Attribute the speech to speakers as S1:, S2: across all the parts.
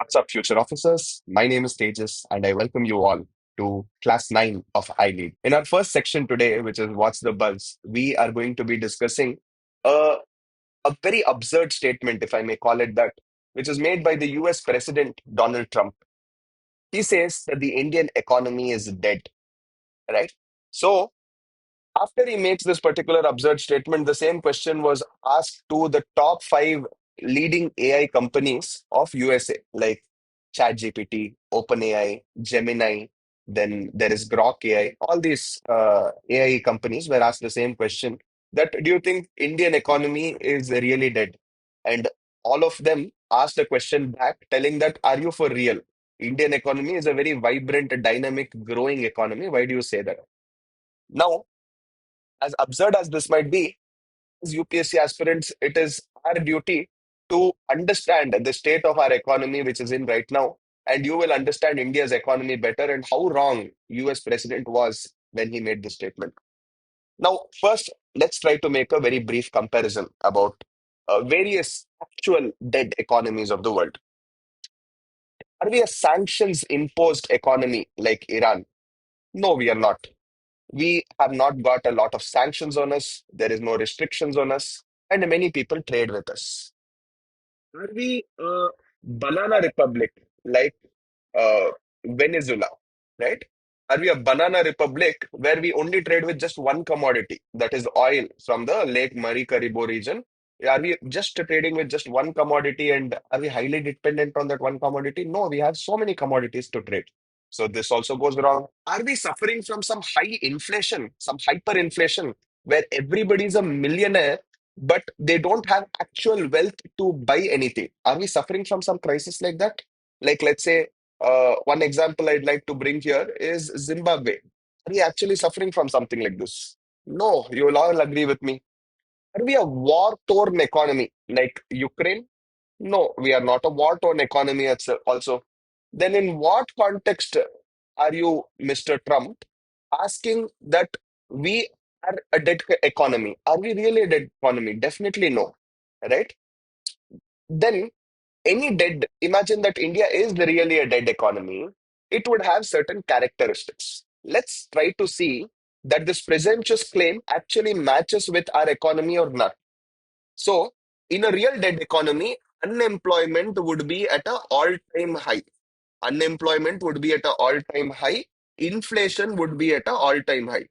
S1: What's up, future officers? My name is Tejas, and I welcome you all to Class 9 of iLead. In our first section today, which is What's the Buzz, we are going to be discussing a, a very absurd statement, if I may call it that, which is made by the US President Donald Trump. He says that the Indian economy is dead, right? So, after he makes this particular absurd statement, the same question was asked to the top five leading AI companies of USA, like ChatGPT, OpenAI, Gemini, then there is Grok AI. All these AI companies were asked the same question that do you think Indian economy is really dead? And all of them asked a question back telling that are you for real? Indian economy is a very vibrant, dynamic, growing economy. Why do you say that? Now, as absurd as this might be, as UPSC aspirants, it is our duty to understand the state of our economy, which is in right now, and you will understand India's economy better and how wrong US president was when he made this statement. Now, first, let's try to make a very brief comparison about various actual dead economies of the world. Are we a sanctions imposed economy like Iran? No, we are not. We have not got a lot of sanctions on us. There is no restrictions on us, and many people trade with us. Are we a banana republic like Venezuela, right? Are we a banana republic where we only trade with just one commodity, that is oil from the Lake Maricaribo region? Are we just trading with just one commodity and are we highly dependent on that one commodity? No, we have so many commodities to trade. So this also goes wrong. Are we suffering from some high inflation, some hyperinflation, where everybody's a millionaire, but they don't have actual wealth to buy anything? Are we suffering from some crisis like that? Like, let's say, one example I'd like to bring here is Zimbabwe. Are we actually suffering from something like this? No, you will all agree with me. Are we a war-torn economy like Ukraine? No, we are not a war-torn economy also. Then in what context are you, Mr. Trump, asking that we are a dead economy? Are we really a dead economy? Definitely no, right? Then imagine that India is really a dead economy, it would have certain characteristics. Let's try to see that this presumptuous claim actually matches with our economy or not. So, in a real dead economy, unemployment would be at an all-time high. Unemployment would be at an all-time high. Inflation would be at an all-time high.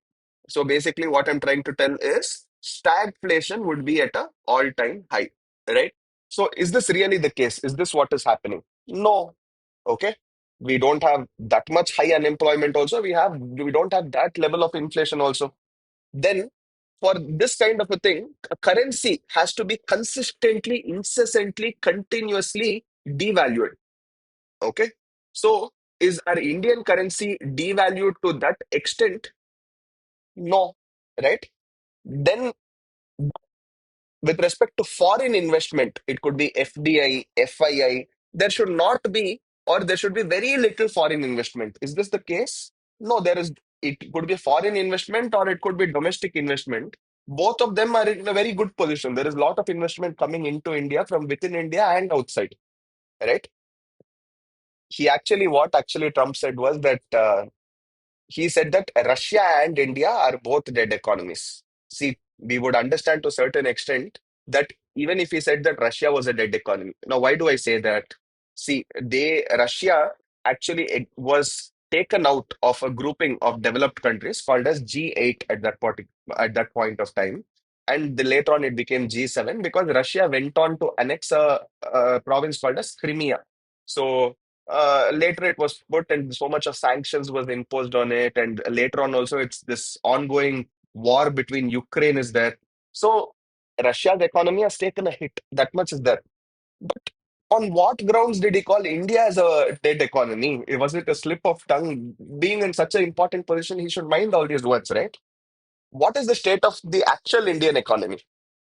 S1: So basically, what I'm trying to tell is stagflation would be at an all-time high, right? So is this really the case? Is this what is happening? No. Okay. We don't have that much high unemployment also. We don't have that level of inflation also. Then for this kind of a thing, a currency has to be consistently, incessantly, continuously devalued. Okay. So is our Indian currency devalued to that extent? No. Right? Then, with respect to foreign investment, it could be FDI, FII. There should not be, or there should be very little foreign investment. Is this the case? No, there is. It could be foreign investment or it could be domestic investment. Both of them are in a very good position. There is a lot of investment coming into India from within India and outside, right? What actually Trump said was that he said that Russia and India are both dead economies. See, we would understand to a certain extent that even if he said that Russia was a dead economy. Now, why do I say that? See, Russia actually it was taken out of a grouping of developed countries called as G8 at that point of time. And later on, it became G7 because Russia went on to annex a province called as Crimea. So later it was put and so much of sanctions was imposed on it, and later on also it's this ongoing war between Ukraine is there. So Russia's economy has taken a hit. That much is there. But on what grounds did he call India as a dead economy? Was it a slip of tongue? Being in such an important position, he should mind all these words, right? What is the state of the actual Indian economy?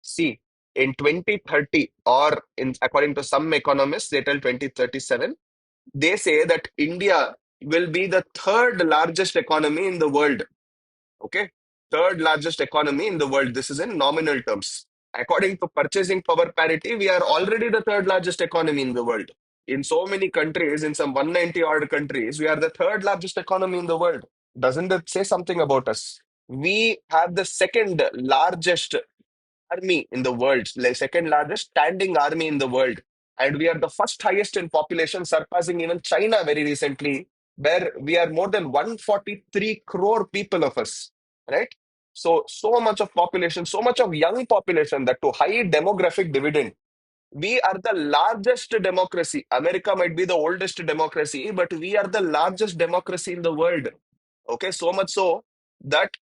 S1: See, in 2030, or according to some economists, they tell 2037, they say that India will be the third largest economy in the world. Okay. Third largest economy in the world. This is in nominal terms. According to purchasing power parity, we are already the third largest economy in the world. In so many countries, in some 190 odd countries, we are the third largest economy in the world. Doesn't it say something about us? We have the second largest army in the world, like second largest standing army in the world. And we are the first highest in population, surpassing even China very recently, where we are more than 143 crore people of us, right? So, so much of population, so much of young population that to high demographic dividend. We are the largest democracy. America might be the oldest democracy, but we are the largest democracy in the world. Okay, so much so that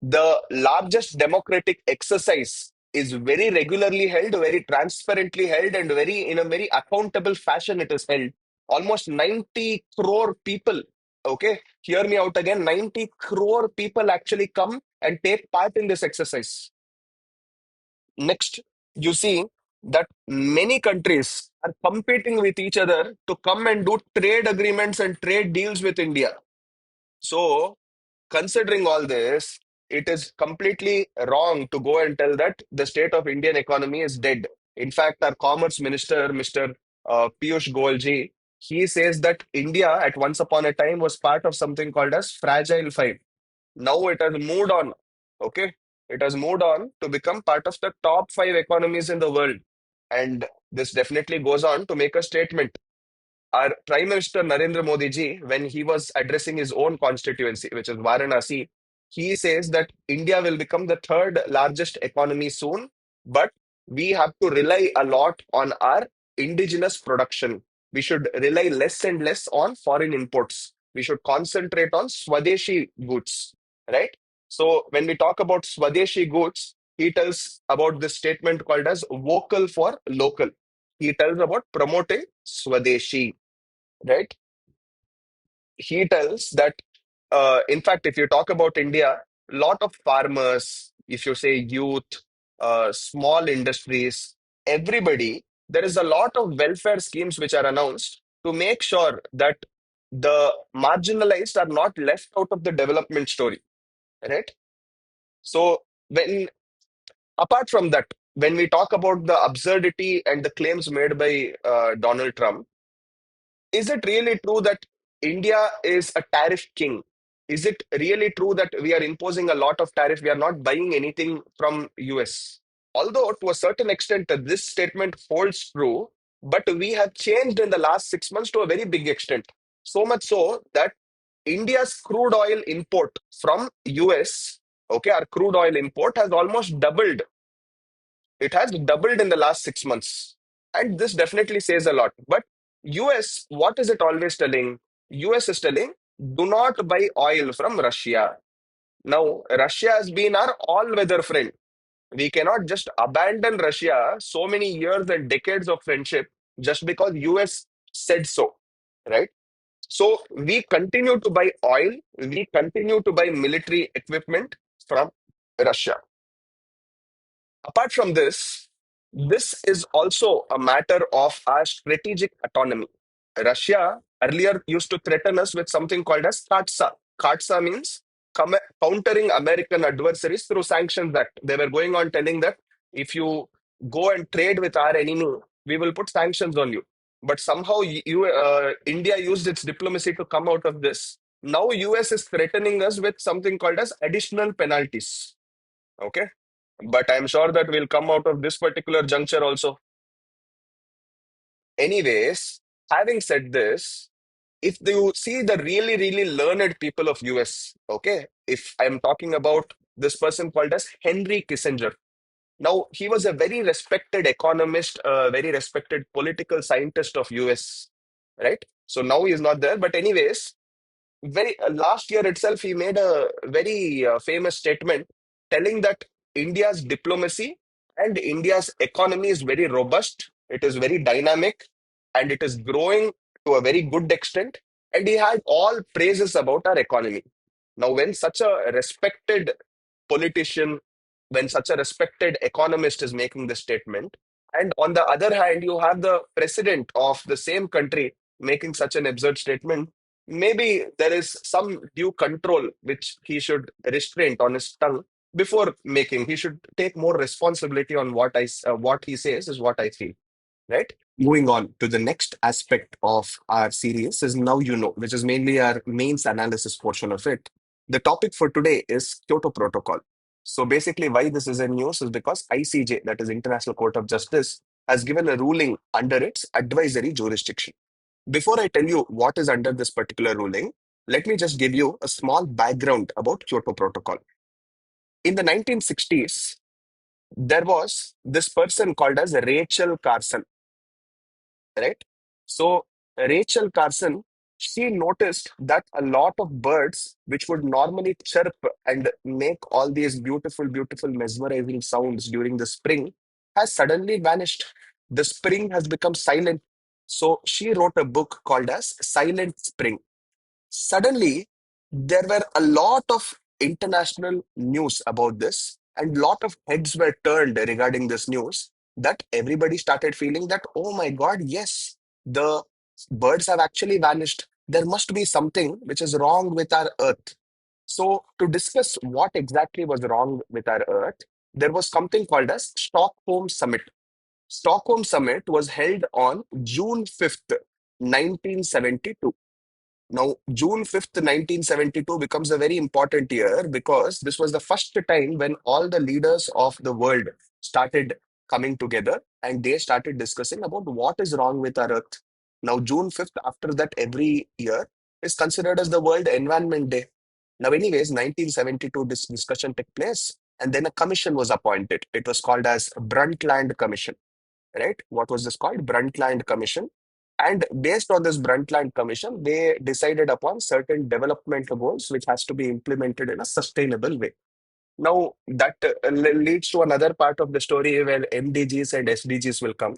S1: the largest democratic exercise is very regularly held, very transparently held, and very in a very accountable fashion it is held. Almost 90 crore people. Okay, hear me out again. 90 crore people actually come and take part in this exercise. Next, you see that many countries are competing with each other to come and do trade agreements and trade deals with India. So, considering all this, it is completely wrong to go and tell that the state of Indian economy is dead. In fact, our Commerce Minister, Mr. Piyush Goyal, he says that India at once upon a time was part of something called as Fragile Five. Now it has moved on. Okay. It has moved on to become part of the top five economies in the world. And this definitely goes on to make a statement. Our Prime Minister Narendra Modi ji, when he was addressing his own constituency, which is Varanasi, he says that India will become the third largest economy soon, but we have to rely a lot on our indigenous production. We should rely less and less on foreign imports. We should concentrate on Swadeshi goods, right? So when we talk about Swadeshi goods, he tells about this statement called as vocal for local. He tells about promoting Swadeshi, right? He tells that, in fact, if you talk about India, a lot of farmers, if you say youth, small industries, everybody, there is a lot of welfare schemes which are announced to make sure that the marginalized are not left out of the development story, right? So, when apart from that, when we talk about the absurdity and the claims made by Donald Trump, is it really true that India is a tariff king? Is it really true that we are imposing a lot of tariff? We are not buying anything from US. Although to a certain extent this statement holds true, but we have changed in the last 6 months to a very big extent. So much so that India's crude oil import from US, okay, our crude oil import has almost doubled. It has doubled in the last 6 months. And this definitely says a lot. But US, what is it always telling? US is telling, do not buy oil from Russia. Now, Russia has been our all-weather friend. We cannot just abandon Russia so many years and decades of friendship just because US said so, right? So we continue to buy oil, we continue to buy military equipment from Russia. Apart from this, this is also a matter of our strategic autonomy. Russia earlier used to threaten us with something called as KATSA. KATSA means countering American adversaries through sanctions act. They were going on telling that if you go and trade with our enemy, we will put sanctions on you. But somehow India used its diplomacy to come out of this. Now US is threatening us with something called as additional penalties. Okay. But I'm sure that we'll come out of this particular juncture also. Anyways, having said this, if you see the really, really learned people of US, okay, if I'm talking about this person called as Henry Kissinger. Now, he was a very respected economist, a very respected political scientist of US, right? So now he's not there. But anyways, very last year itself, he made a very famous statement telling that India's diplomacy and India's economy is very robust, it is very dynamic, and it is growing to a very good extent. And he had all praises about our economy. Now, when such a respected politician, when such a respected economist is making this statement, and on the other hand, you have the president of the same country making such an absurd statement, maybe there is some due control which he should restrain on his tongue before making. He should take more responsibility on what he says, is what I feel. right? Moving on to the next aspect of our series is now you know, which is mainly our mains analysis portion of it. The topic for today is Kyoto Protocol. So basically, why this is in news is because ICJ, that is International Court of Justice, has given a ruling under its advisory jurisdiction. Before I tell you what is under this particular ruling, let me just give you a small background about Kyoto Protocol. In the 1960s, there was this person called as Rachel Carson, right? So Rachel Carson, she noticed that a lot of birds, which would normally chirp and make all these beautiful, beautiful, mesmerizing sounds during the spring, has suddenly vanished. The spring has become silent. So she wrote a book called as Silent Spring. Suddenly, there were a lot of international news about this, and lot of heads were turned regarding this news. That everybody started feeling that, oh my God, yes, the birds have actually vanished. There must be something which is wrong with our Earth. So, to discuss what exactly was wrong with our Earth, there was something called as Stockholm Summit. Stockholm Summit was held on June 5th, 1972. Now, June 5th, 1972 becomes a very important year because this was the first time when all the leaders of the world started coming together and they started discussing about what is wrong with our Earth. Now, June 5th, after that, every year is considered as the World Environment Day. Now, anyways, 1972, this discussion took place and then a commission was appointed. It was called as Brundtland Commission, right? What was this called? Brundtland Commission. And based on this Brundtland Commission, they decided upon certain development goals which has to be implemented in a sustainable way. Now, that leads to another part of the story where MDGs and SDGs will come.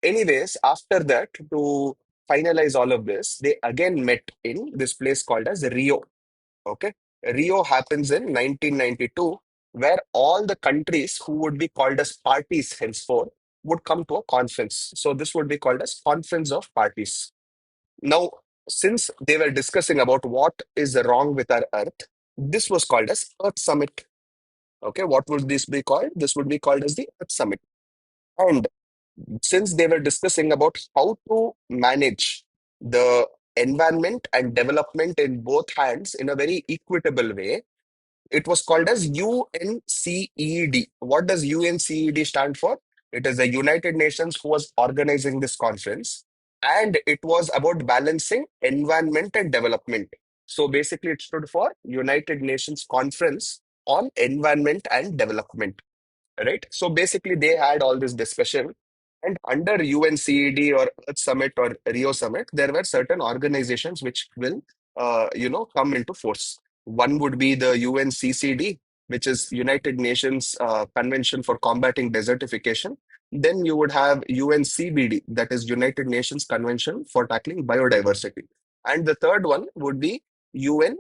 S1: Anyways, after that, to finalize all of this, they again met in this place called as Rio. Okay. Rio happens in 1992, where all the countries who would be called as parties henceforth would come to a conference. So this would be called as Conference of Parties. Now, since they were discussing about what is wrong with our Earth, this was called as Earth Summit. Okay, what would this be called? This would be called as the Earth Summit. And since they were discussing about how to manage the environment and development in both hands in a very equitable way, it was called as UNCED. What does UNCED stand for? It is the United Nations who was organizing this conference, and it was about balancing environment and development. So basically, it stood for United Nations Conference on Environment and Development, right? So basically, they had all this discussion, and under UNCED or Earth Summit or Rio Summit, there were certain organizations which will, come into force. One would be the UNCCD, which is United Nations Convention for Combating Desertification. Then you would have UNCBD, that is United Nations Convention for Tackling Biodiversity. And the third one would be UN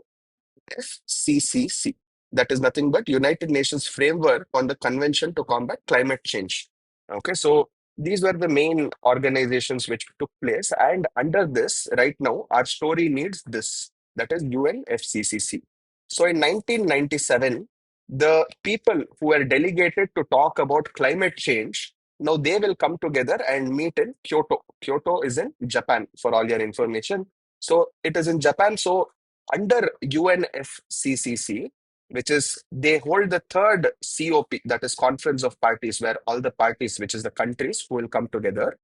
S1: FCCC. That is nothing but United Nations Framework on the Convention to Combat Climate Change. Okay, so these were the main organizations which took place, and under this, right now, our story needs this. That is UNFCCC. So in 1997, the people who were delegated to talk about climate change, now they will come together and meet in Kyoto. Kyoto is in Japan, for all your information. So it is in Japan. So under UNFCCC, which is they hold the third COP, that is Conference of Parties, where all the parties, which is the countries, who will come together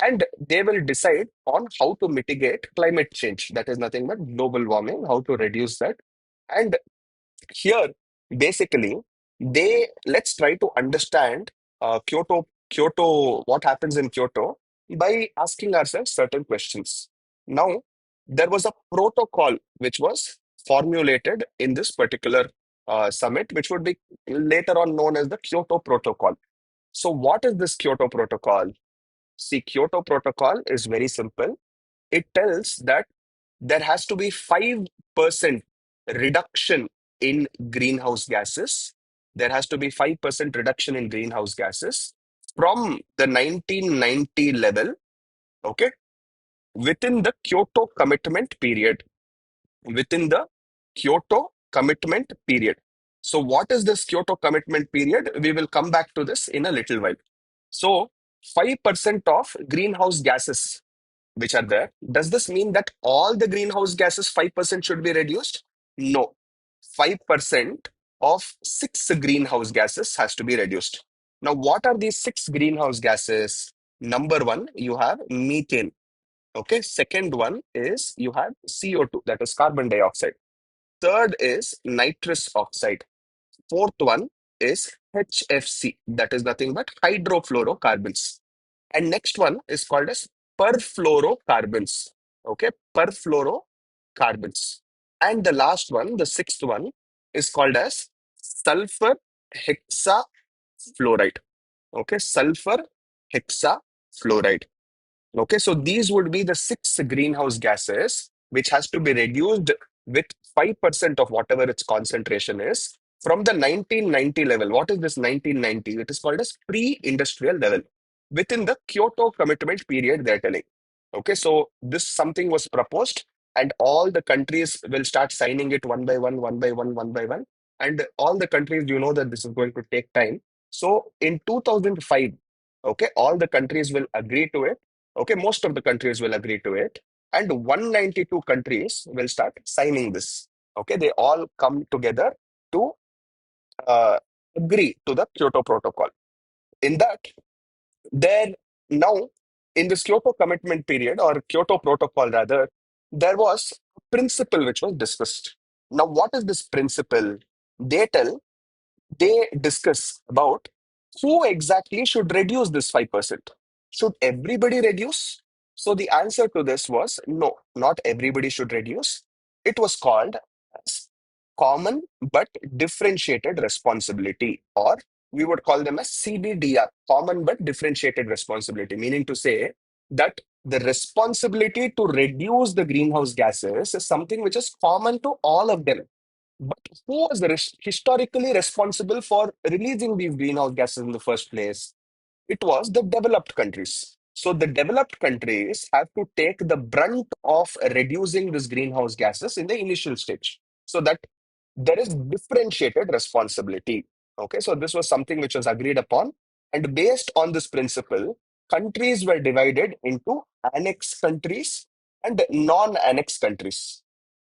S1: and they will decide on how to mitigate climate change. That is nothing but global warming, how to reduce that. And here, basically, they let's try to understand Kyoto, what happens in Kyoto by asking ourselves certain questions. Now, there was a protocol which was formulated in this particular summit, which would be later on known as the Kyoto Protocol. So, what is this Kyoto Protocol? See, Kyoto Protocol is very simple. It tells that there has to be 5% reduction in greenhouse gases. There has to be 5% reduction in greenhouse gases from the 1990 level, okay, within the Kyoto commitment period. Within the Kyoto commitment period. So, what is this Kyoto commitment period? We will come back to this in a little while. So, 5% of greenhouse gases which are there. Does this mean that all the greenhouse gases 5% should be reduced? No. 5% of six greenhouse gases has to be reduced. Now, what are these six greenhouse gases? Number one, you have methane. Okay. Second one is you have CO2, that is carbon dioxide. Third is nitrous oxide. Fourth one is HFC, that is nothing but hydrofluorocarbons. And next one is called as perfluorocarbons. Okay, perfluorocarbons. And the last one, the sixth one, is called as sulfur hexafluoride. Okay, sulfur hexafluoride. Okay, so these would be the six greenhouse gases which has to be reduced with 5% of whatever its concentration is from the 1990 level. What is this 1990? It is called as pre-industrial level within the Kyoto commitment period, they're telling. Okay, so this something was proposed and all the countries will start signing it one by one, one by one, one by one. And all the countries, you know that this is going to take time. So in 2005, okay, all the countries will agree to it. Okay, most of the countries will agree to it, and 192 countries will start signing this. Okay, they all come together to uh, agree to the Kyoto Protocol. In that, there now in this Kyoto commitment period or Kyoto Protocol rather, there was a principle which was discussed. Now, what is this principle? They tell they discuss about who exactly should reduce this 5%. Should everybody reduce? So the answer to this was no, not everybody should reduce. It was called as common but differentiated responsibility, or we would call them as CBDR, common but differentiated responsibility, meaning to say that the responsibility to reduce the greenhouse gases is something which is common to all of them. But who was historically responsible for releasing these greenhouse gases in the first place? It was the developed countries. So the developed countries have to take the brunt of reducing these greenhouse gases in the initial stage. So that there is differentiated responsibility. Okay, so this was something which was agreed upon. And based on this principle, countries were divided into annex countries and non-annex countries.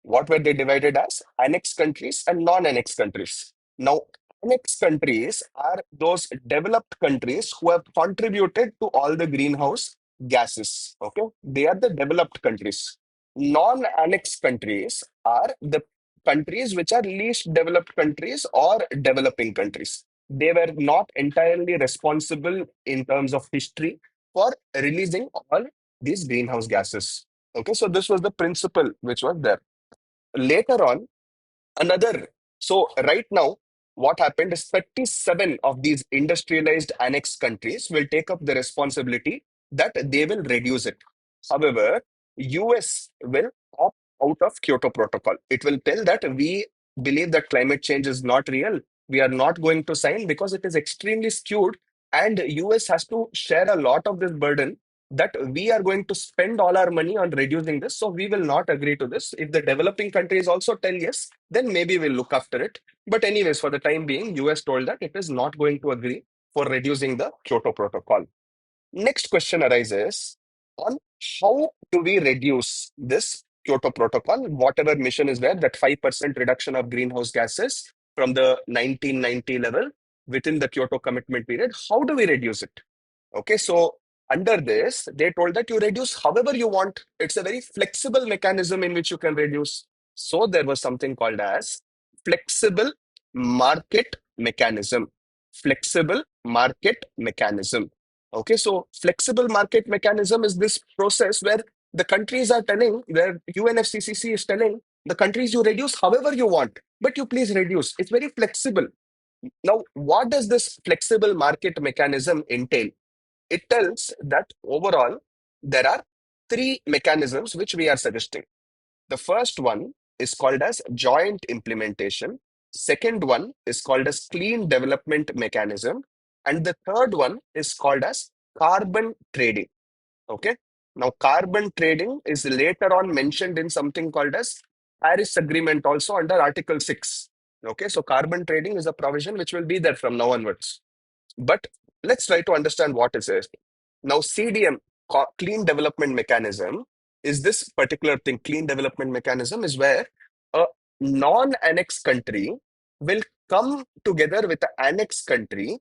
S1: What were they divided as? Annex countries and non-annex countries. Now, annex countries are those developed countries who have contributed to all the greenhouse gases. Okay, they are the developed countries. Non-annex countries are the countries which are least developed countries or developing countries. They were not entirely responsible in terms of history for releasing all these greenhouse gases. Okay, so this was the principle which was there. Later on, another. So, right now, what happened is 37 of these industrialized annex countries will take up the responsibility that they will reduce it. However, US will opt out of Kyoto Protocol. It will tell that we believe that climate change is not real. We are not going to sign because it is extremely skewed, and US has to share a lot of this burden that we are going to spend all our money on reducing this. So we will not agree to this. If the developing countries also tell yes, then maybe we'll look after it. But anyways, for the time being, US told that it is not going to agree for reducing the Kyoto Protocol. Next question arises on how do we reduce this Kyoto Protocol, whatever mission is there, that 5% reduction of greenhouse gases from the 1990 level within the Kyoto commitment period. How do we reduce it? Okay, so under this, they told that you reduce however you want. It's a very flexible mechanism in which you can reduce. So there was something called as flexible market mechanism. Flexible market mechanism. Okay, so flexible market mechanism is this process where the countries are telling, where UNFCCC is telling the countries you reduce however you want, but you please reduce. It's very flexible. Now, what does this flexible market mechanism entail? It tells that overall there are three mechanisms which we are suggesting. The first one is called as joint implementation. Second one is called as clean development mechanism. And the third one is called as carbon trading. Okay. Now, carbon trading is later on mentioned in something called as Paris Agreement also under Article 6. Okay. So, carbon trading is a provision which will be there from now onwards. But let's try to understand what is it. Now, CDM, Clean Development Mechanism, is this particular thing. Clean Development Mechanism is where a non-annex country will come together with the annex country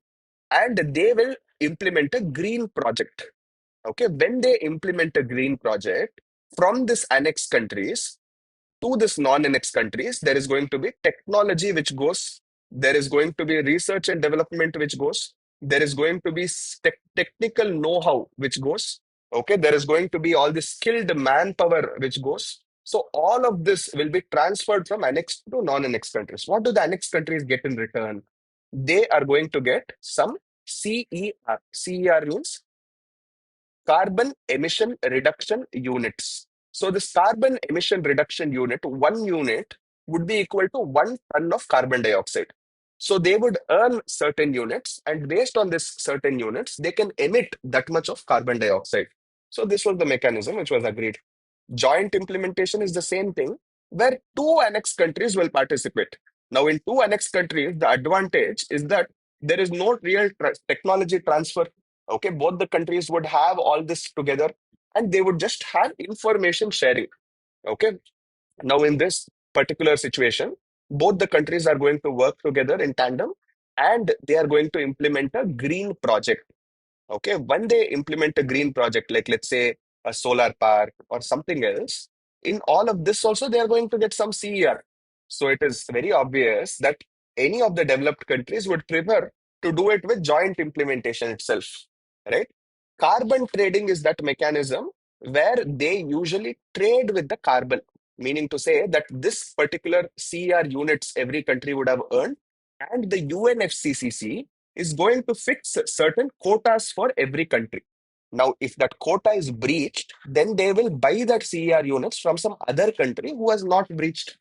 S1: and they will implement a green project. Okay, when they implement a green project from this annex countries to this non-annex countries, there is going to be technology which goes, there is going to be research and development which goes, there is going to be technical know-how which goes, okay, there is going to be all the skilled manpower which goes. So all of this will be transferred from annex to non-annex countries. What do the annex countries get in return? They are going to get some CER. CER means carbon emission reduction units. So this carbon emission reduction unit, 1 unit would be equal to 1 ton of carbon dioxide. So they would earn certain units, and based on this certain units, they can emit that much of carbon dioxide. So this was the mechanism which was agreed. Joint implementation is the same thing, where two annex countries will participate. Now, in two annex countries, the advantage is that there is no real technology transfer. Okay, both the countries would have all this together and they would just have information sharing. Okay, now in this particular situation, both the countries are going to work together in tandem and they are going to implement a green project. Okay, when they implement a green project, like let's say a solar park or something else, in all of this also they are going to get some CER. So it is very obvious that any of the developed countries would prefer to do it with joint implementation itself, right? Carbon trading is that mechanism where they usually trade with the carbon, meaning to say that this particular CER units every country would have earned, and the UNFCCC is going to fix certain quotas for every country. Now, if that quota is breached, then they will buy that CER units from some other country who has not breached.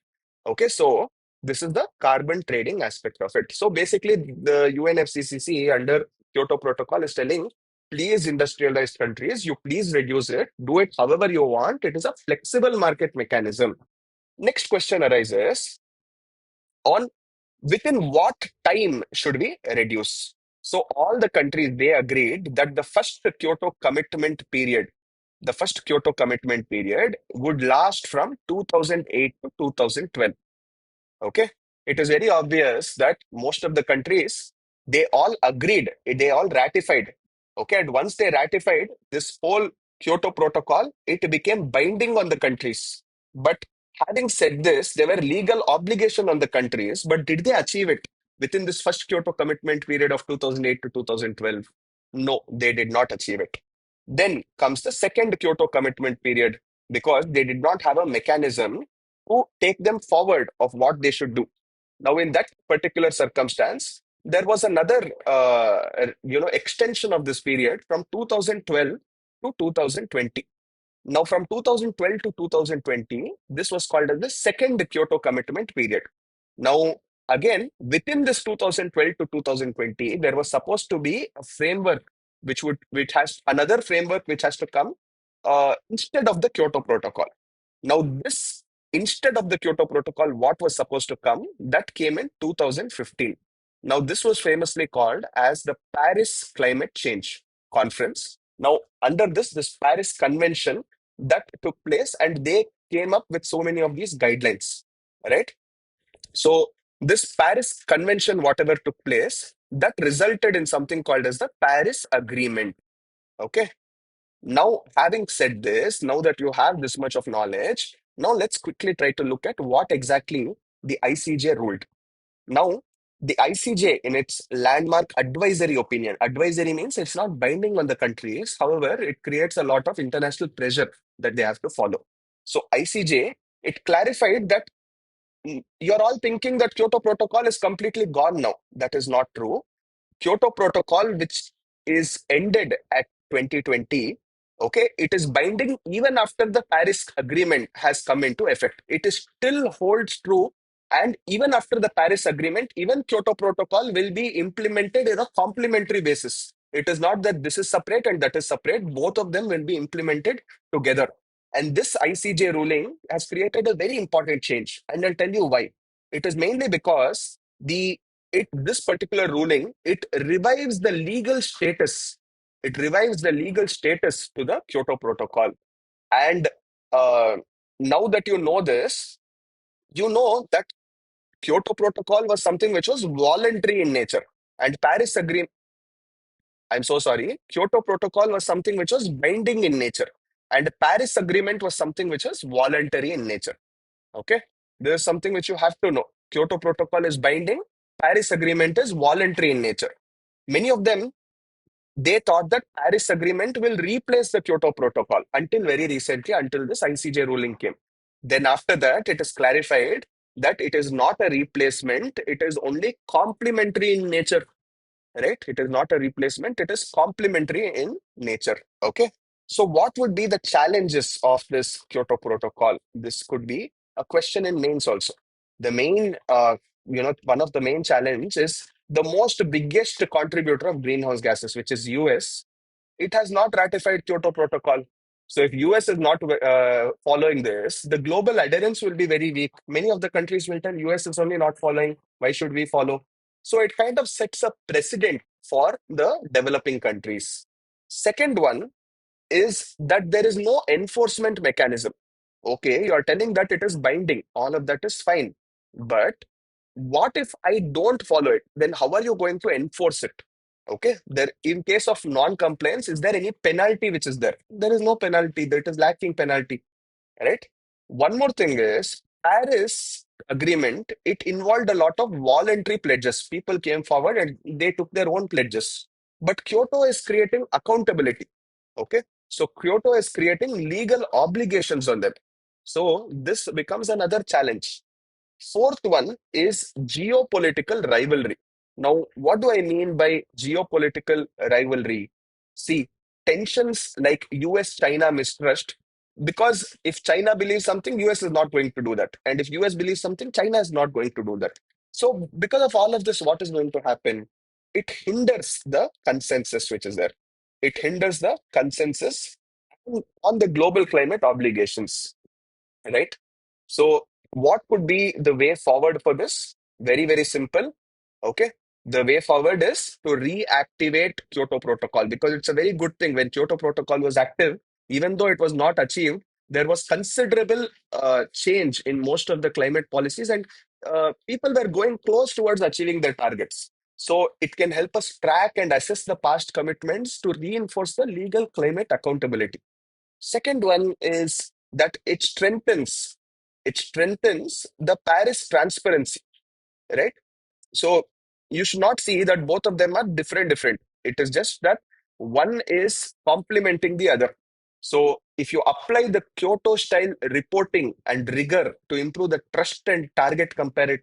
S1: Okay, so this is the carbon trading aspect of it. So basically, the UNFCCC under Kyoto Protocol is telling, please, industrialized countries, you please reduce it, do it however you want. It is a flexible market mechanism. Next question arises on within what time should we reduce? So all the countries, they agreed that the first Kyoto commitment period would last from 2008 to 2012. Okay. It is very obvious that most of the countries, they all agreed, they all ratified. Okay. And once they ratified this whole Kyoto Protocol, it became binding on the countries. But having said this, there were legal obligation on the countries, but did they achieve it within this first Kyoto commitment period of 2008 to 2012? No, they did not achieve it. Then comes the second Kyoto commitment period because they did not have a mechanism to take them forward of what they should do. Now, in that particular circumstance, there was another, extension of this period from 2012 to 2020. Now, from 2012 to 2020, this was called as the second Kyoto commitment period. Now, again, within this 2012 to 2020, there was supposed to be a framework which has another framework which has to come instead of the Kyoto Protocol. Now, this instead of the Kyoto Protocol, what was supposed to come, that came in 2015. Now, this was famously called as the Paris Climate Change Conference. Now, under this Paris Convention that took place, and they came up with so many of these guidelines, right? So, this Paris Convention, whatever took place, that resulted in something called as the Paris Agreement. Okay. Now, having said this, now that you have this much of knowledge, now let's quickly try to look at what exactly the ICJ ruled. Now, the ICJ, in its landmark advisory opinion, advisory means it's not binding on the countries. However, it creates a lot of international pressure that they have to follow. So, ICJ, it clarified that you're all thinking that Kyoto Protocol is completely gone now. That is not true. Kyoto Protocol, which is ended at 2020, okay, it is binding even after the Paris Agreement has come into effect. It is still holds true. And even after the Paris Agreement, even Kyoto Protocol will be implemented in a complementary basis. It is not that this is separate and that is separate. Both of them will be implemented together. And this ICJ ruling has created a very important change. And I'll tell you why. It is mainly because this particular ruling, it revives the legal status. It revives the legal status to the Kyoto Protocol. And uh, now that you know this, you know that Kyoto Protocol was something which was voluntary in nature, and Paris Agreement. I'm so sorry. Kyoto Protocol was something which was binding in nature, and Paris Agreement was something which was voluntary in nature. Okay, there is something which you have to know. Kyoto Protocol is binding. Paris Agreement is voluntary in nature. Many of them, they thought that Paris Agreement will replace the Kyoto Protocol until very recently, until this ICJ ruling came. Then after that, it is clarified that it is not a replacement. It is only complementary in nature, right? It is not a replacement. It is complementary in nature. Okay. So what would be the challenges of this Kyoto Protocol? This could be a question in mains also. The main, one of the main challenge is the most biggest contributor of greenhouse gases, which is US. It has not ratified Kyoto Protocol. So if US is not following this, the global adherence will be very weak. Many of the countries will tell US is only not following. Why should we follow? So it kind of sets a precedent for the developing countries. Second one is that there is no enforcement mechanism. Okay, you are telling that it is binding. All of that is fine. But what if I don't follow it? Then how are you going to enforce it? Okay, there in case of non-compliance, is there any penalty which is there? There is no penalty. There is lacking penalty, right? One more thing is Paris agreement. It involved a lot of voluntary pledges. People came forward and they took their own pledges. But Kyoto is creating accountability. Okay, so Kyoto is creating legal obligations on them. So this becomes another challenge. Fourth one is geopolitical rivalry. Now, what do I mean by geopolitical rivalry? See, tensions like US China mistrust, because if China believes something, US is not going to do that. And if US believes something, China is not going to do that. So, because of all of this, what is going to happen? It hinders the consensus which is there. It hinders the consensus on the global climate obligations, right? So, what could be the way forward for this? Very, very simple. Okay. The way forward is to reactivate Kyoto Protocol, because it's a very good thing. When Kyoto Protocol was active, even though it was not achieved, there was considerable change in most of the climate policies, and people were going close towards achieving their targets. So it can help us track and assess the past commitments to reinforce the legal climate accountability. Second one is that it strengthens the Paris transparency, right? So you should not see that both of them are different. It is just that one is complementing the other. So if you apply the Kyoto style reporting and rigor to improve the trust and comparability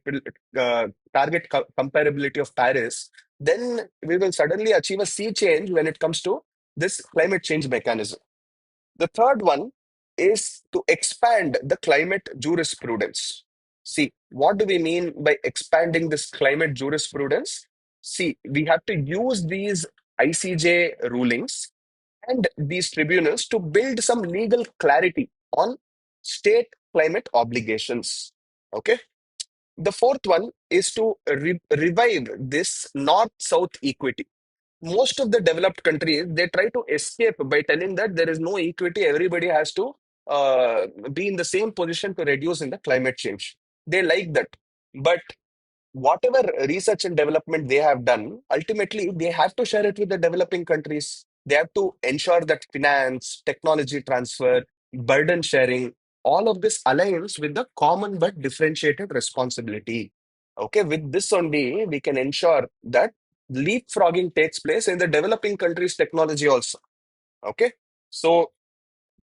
S1: of Paris, then we will suddenly achieve a sea change when it comes to this climate change mechanism. The third one is to expand the climate jurisprudence. See, what do we mean by expanding this climate jurisprudence? See, we have to use these ICJ rulings and these tribunals to build some legal clarity on state climate obligations. Okay. The fourth one is to revive this north south equity. Most of the developed countries, they try to escape by telling that there is no equity, everybody has to be in the same position to reduce in the climate change. They like that, but whatever research and development they have done, ultimately they have to share it with the developing countries. They have to ensure that finance, technology transfer, burden sharing, all of this aligns with the common but differentiated responsibility. Okay, with this only we can ensure that leapfrogging takes place in the developing countries' technology also. Okay, so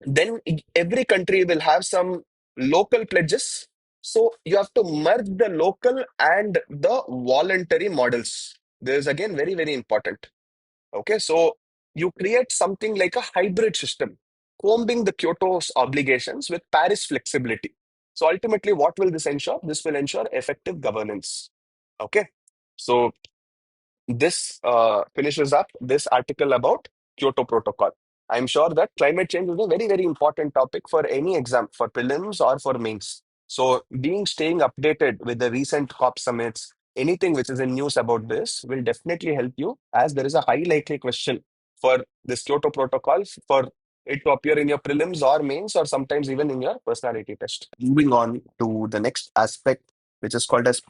S1: then every country will have some local pledges. So you have to merge the local and the voluntary models. This is again very, very important. Okay, so you create something like a hybrid system, combing the Kyoto's obligations with Paris flexibility. So ultimately, what will this ensure? This will ensure effective governance. Okay, so this finishes up this article about Kyoto Protocol. I'm sure that climate change is a very, very important topic for any exam, for prelims or for mains. So, staying updated with the recent COP summits, anything which is in news about this will definitely help you, as there is a high likely question for this Kyoto Protocol for it to appear in your prelims or mains or sometimes even in your personality test. Moving on to the next aspect, which is called as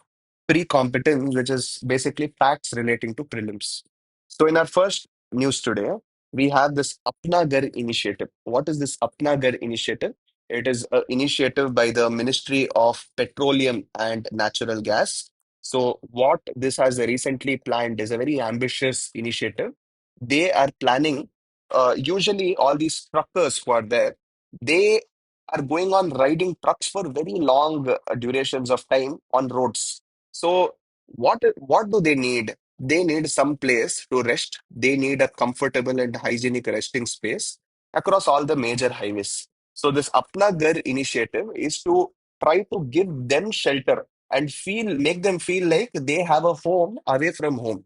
S1: pre-competence, which is basically facts relating to prelims. So in our first news today, we have this Apna Ghar initiative. What is this Apna Ghar initiative? It is an initiative by the Ministry of Petroleum and Natural Gas. So what this has recently planned is a very ambitious initiative. They are planning, usually all these truckers who are there, they are going on riding trucks for very long durations of time on roads. So what do they need? They need some place to rest. They need a comfortable and hygienic resting space across all the major highways. So this Apna Ghar initiative is to try to give them shelter and make them feel like they have a home away from home,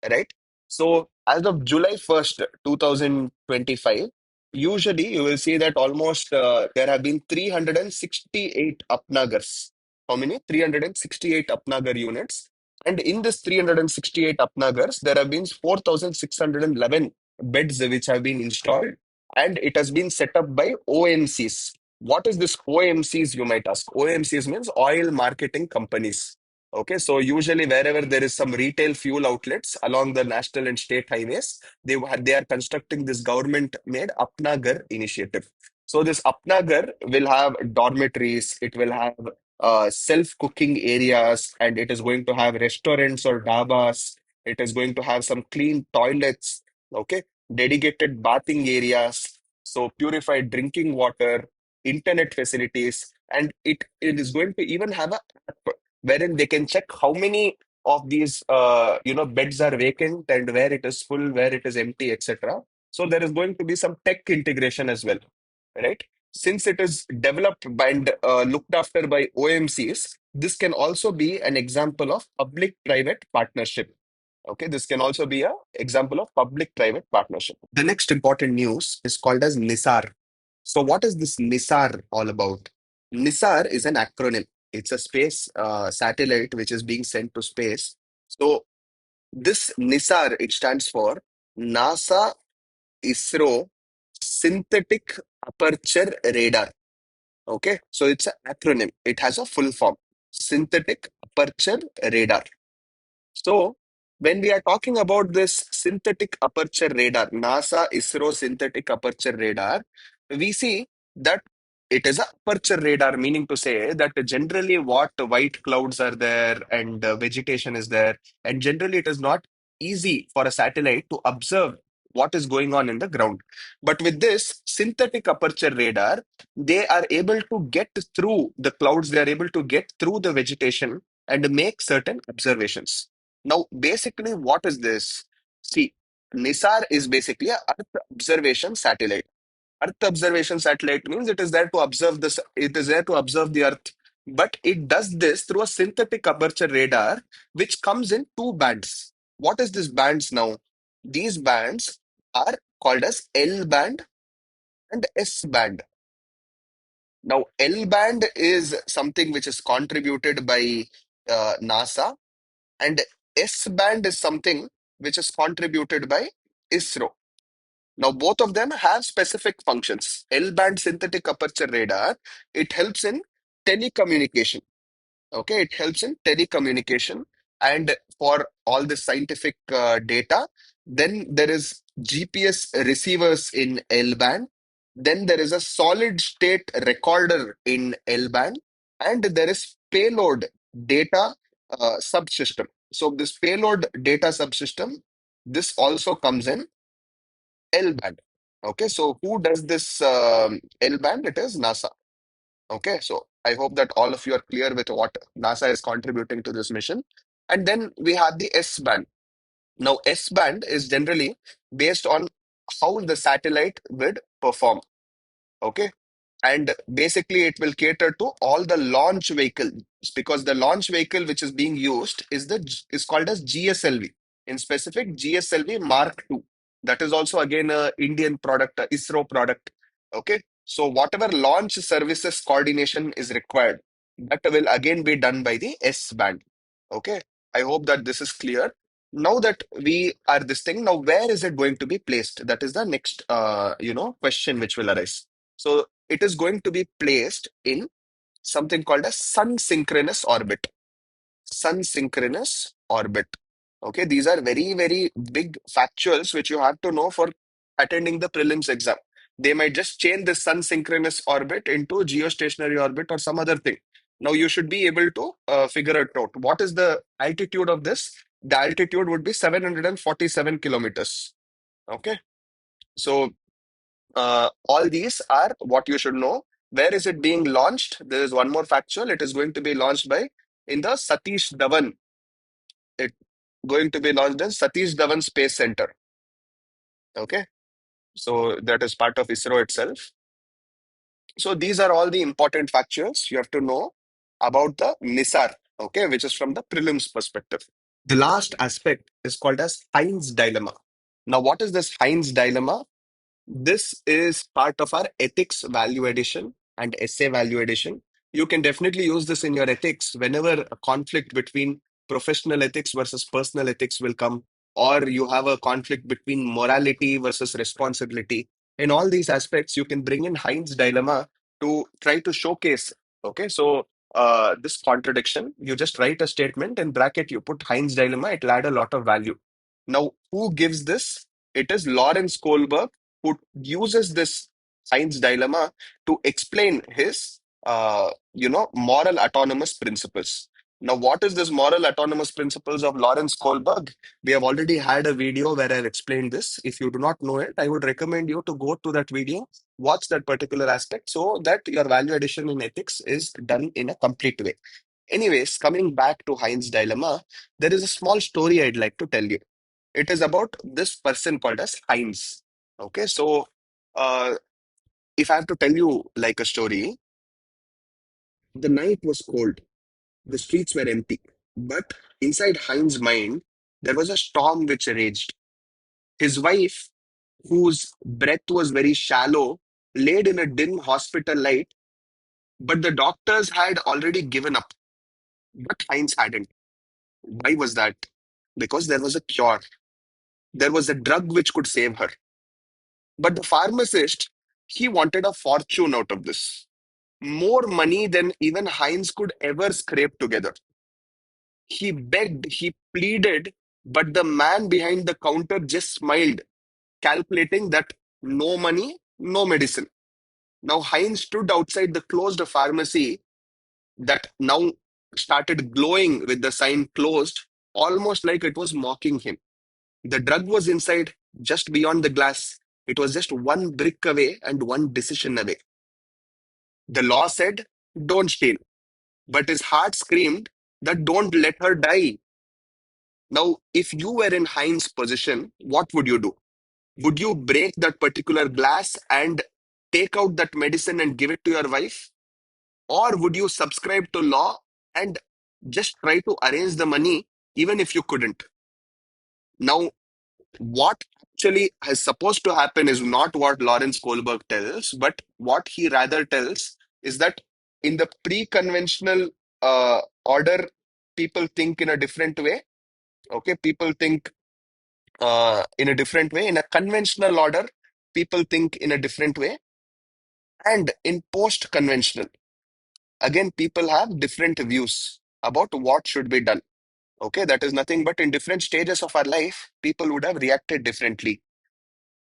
S1: right? So as of July 1st, 2025, usually you will see that almost there have been 368 Apnagars. How many? 368 Apnagar units. And in this 368 Apnagars, there have been 4,611 beds which have been installed, and it has been set up by OMCs. What is this OMCs, you might ask? OMCs means oil marketing companies. Okay, so usually wherever there is some retail fuel outlets along the national and state highways, they are constructing this government-made Apnagar initiative. So this Apnagar will have dormitories, it will have self-cooking areas, and it is going to have restaurants or dabas. It is going to have some clean toilets, okay, dedicated bathing areas, so purified drinking water, internet facilities, and it is going to even have a app wherein they can check how many of these beds are vacant and where it is full, where it is empty, etc. So there is going to be some tech integration as well, right? Since it is developed and looked after by OMCs, this can also be an example of public-private partnership. Okay, this can also be an example of public-private partnership. The next important news is called as NISAR. So what is this NISAR all about? NISAR is an acronym. It's a space satellite which is being sent to space. So this NISAR, it stands for NASA ISRO Synthetic Aperture Radar. Okay, so it's an acronym. It has a full form. Synthetic Aperture Radar. So, when we are talking about this synthetic aperture radar, NASA ISRO synthetic aperture radar, we see that it is a aperture radar, meaning to say that generally what white clouds are there and vegetation is there, and generally it is not easy for a satellite to observe what is going on in the ground. But with this synthetic aperture radar, they are able to get through the clouds, they are able to get through the vegetation and make certain observations. Now, basically, what is this? See, NISAR is basically a Earth observation satellite. Earth observation satellite means it is there to observe this, it is there to observe the Earth. But it does this through a synthetic aperture radar, which comes in two bands. What is this bands now? These bands are called as L band and S band. Now, L band is something which is contributed by NASA, and S band is something which is contributed by ISRO. Now, both of them have specific functions. L band synthetic aperture radar, it helps in telecommunication. Okay, it helps in telecommunication and for all the scientific data. Then there is GPS receivers in L band. Then there is a solid state recorder in L band, and there is payload data subsystem. So this payload data subsystem, this also comes in L band. Okay, so who does this L band? It is NASA. Okay, so I hope that all of you are clear with what NASA is contributing to this mission. And then we have the S band. Now, S band is generally based on how the satellite would perform. Okay. And basically, it will cater to all the launch vehicles because the launch vehicle which is being used is called as GSLV. In specific, GSLV Mark II. That is also again a Indian product, a ISRO product. Okay. So whatever launch services coordination is required, that will again be done by the S band. Okay. I hope that this is clear. Now that we are this thing, now where is it going to be placed? That is the next, question which will arise. So it is going to be placed in something called a sun synchronous orbit. Sun synchronous orbit. Okay, these are very, very big factuals which you have to know for attending the prelims exam. They might just change the sun synchronous orbit into geostationary orbit or some other thing. Now you should be able to figure it out. What is the altitude of this? The altitude would be 747 kilometers. Okay, so all these are what you should know. Where is it being launched? There is one more factual. It is going to be launched by in the Satish Dhawan. It going to be launched in Satish Dhawan Space Center. Okay, so that is part of ISRO itself. So these are all the important factuals you have to know about the NISAR. Okay, which is from the prelims perspective. The last aspect is called as Heinz dilemma. Now, what is this Heinz dilemma? This is part of our ethics value addition and essay value addition. You can definitely use this in your ethics whenever a conflict between professional ethics versus personal ethics will come, or you have a conflict between morality versus responsibility. In all these aspects, you can bring in Heinz dilemma to try to showcase. Okay, so this contradiction, you just write a statement in bracket, you put Heinz dilemma, it'll add a lot of value. Now, who gives this? It is Lawrence Kohlberg who uses this science dilemma to explain his, moral autonomous principles. Now, what is this moral autonomous principles of Lawrence Kohlberg? We have already had a video where I explained this. If you do not know it, I would recommend you to go to that video, watch that particular aspect so that your value addition in ethics is done in a complete way. Anyways, coming back to Heinz dilemma, there is a small story I'd like to tell you. It is about this person called as Heinz. Okay, so uh, if I have to tell you like a story, the night was cold, the streets were empty, but inside Heinz's mind, there was a storm which raged. His wife, whose breath was very shallow, laid in a dim hospital light, but the doctors had already given up. But Heinz hadn't. Why was that? Because there was a cure. There was a drug which could save her. But the pharmacist, he wanted a fortune out of this. More money than even Heinz could ever scrape together. He begged, he pleaded, but the man behind the counter just smiled, calculating that no money, no medicine. Now Heinz stood outside the closed pharmacy that now started glowing with the sign closed, almost like it was mocking him. The drug was inside, just beyond the glass. It was just one brick away and one decision away. The law said, don't steal. But his heart screamed that don't let her die. Now, if you were in Heinz's position, what would you do? Would you break that particular glass and take out that medicine and give it to your wife? Or would you subscribe to law and just try to arrange the money even if you couldn't? Now, what actually is supposed to happen is not what Lawrence Kohlberg tells, but what he rather tells is that in the pre-conventional order, people think in a different way. Okay, people think in a different way. In a conventional order, people think in a different way. And in post-conventional, again, people have different views about what should be done. Okay, that is nothing but in different stages of our life, people would have reacted differently,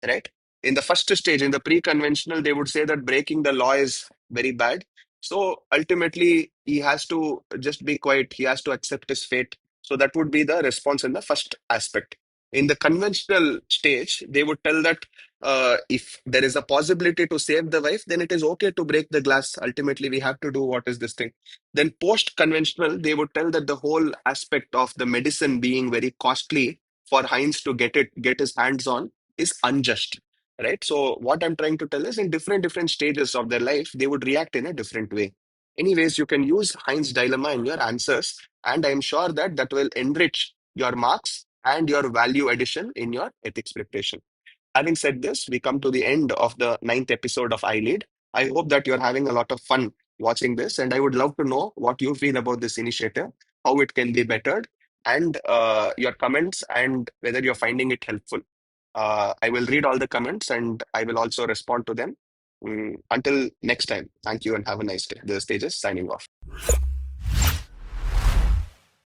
S1: right? In the first stage, in the pre-conventional, they would say that breaking the law is very bad. So ultimately, he has to just be quiet. He has to accept his fate. So that would be the response in the first aspect. In the conventional stage, they would tell that if there is a possibility to save the wife, then it is okay to break the glass. Ultimately, we have to do what is this thing. Then post-conventional, they would tell that the whole aspect of the medicine being very costly for Heinz to get his hands on is unjust, right? So what I'm trying to tell is in different stages of their life, they would react in a different way. Anyways, you can use Heinz dilemma in your answers, and I'm sure that that will enrich your marks and your value addition in your ethics preparation. Having said this, we come to the end of the ninth episode of iLead. I hope that you're having a lot of fun watching this, and I would love to know what you feel about this initiative, how it can be bettered. and your comments and whether you're finding it helpful. I will read all the comments and I will also respond to them. Until next time, thank you and have a nice day. This is Tejas signing off.